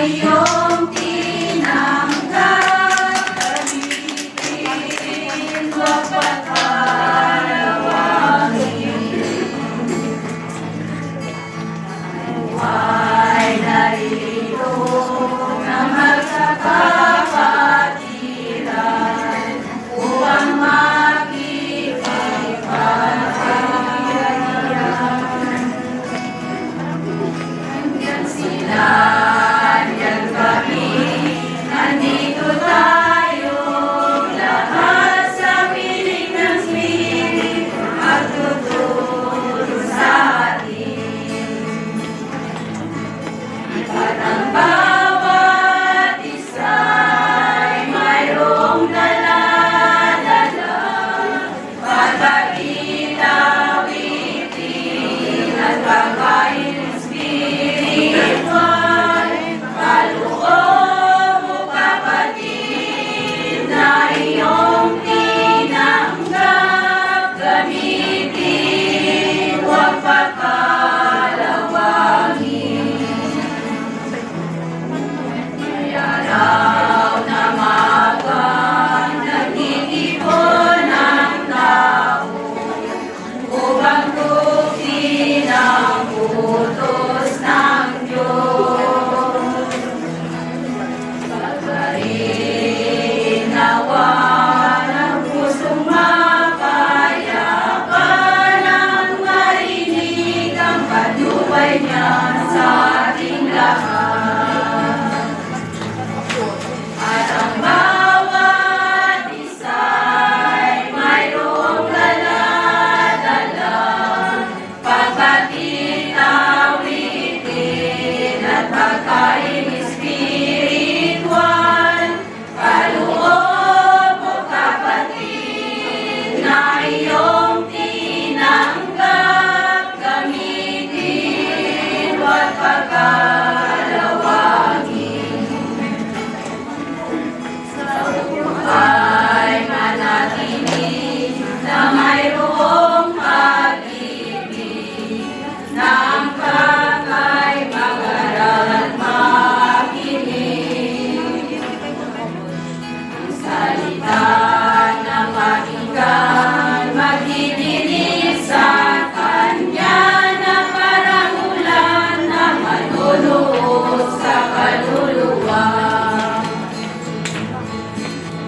iyong tinanggap, gamitin, huwag pagkalawangin. Buhay narito na magkakapatiran upang makikipagpapagayan. Hanggang sila, hanggang kami, nandito tayo, lahat sa piling ng Spirit at tutulong sa atin. At ang bawat isa'y mayroong dala-dala, pagkakita-witin at pagkain spiritual. Kaloob mo kapatid na iyong tinanggap, gamitin, huwag pagkalawangin. Araw na magang nagtitipon ang tao upang tukin ang utos ng Diyos. Pagkain nawa ng pusong mapayapan ang marinig ang patnubay niya sa ating lahat. At ang bawat isa'y mayroong dala-dala, pagkakita-witin at pagkain spiritual. Kaloob mo kapatid na iyong tinanggap, gamitin, huwag pagkalawangin. Ay manatili na mayroong pag-ibig, na ang kakay mag-aral at makinig. Ang salita na pakinggan, magdidinig sa Kanya na parang ulan na manunod sa kaluluwa.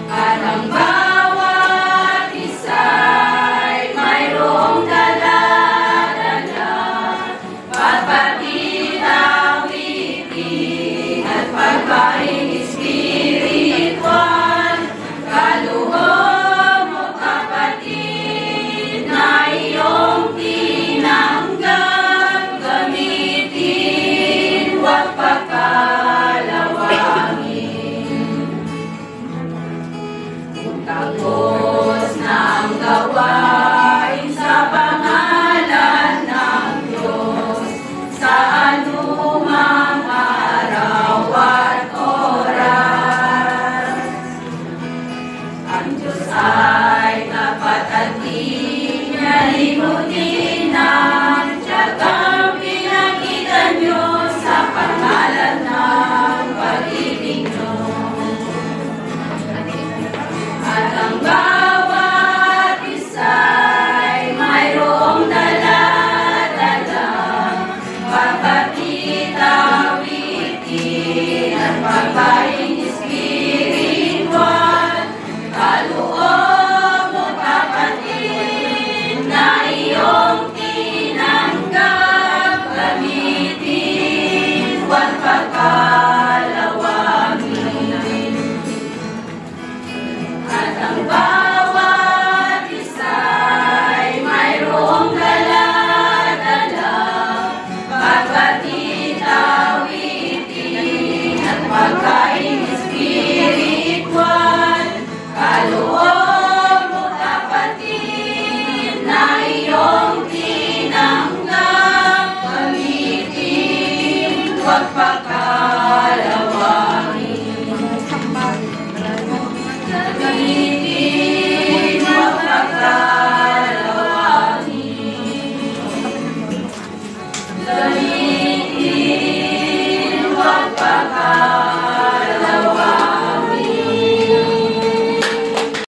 At ang bawat isa'y mayroong dala-dala, pagpapita-witin at pagkain spiritual. Kaloob mo kapatid na iyong tinanggap, gamitin, huwag pagkalawangin. Tapos na ang gawain sa pangalan ng Diyos, sa anumang araw at oras. Ang Diyos ay tapat at di niya limutin ang tiyagang pinakita niyo sa pangalan ng pag-ibig niyo. At ang bawat isa'y mayroong dala-dala, pagpapita-witin at pagkain spiritual. Kaloob mo kapatid na iyong tinanggap, gamitin, huwag pagkalawangin. At ang bawat isa'y mayroong dala-dala, pagpapita-witin at pagkain spiritual. Kaloob mo kapatid na iyong tinanggap, gamitin, huwag pagkalawangin.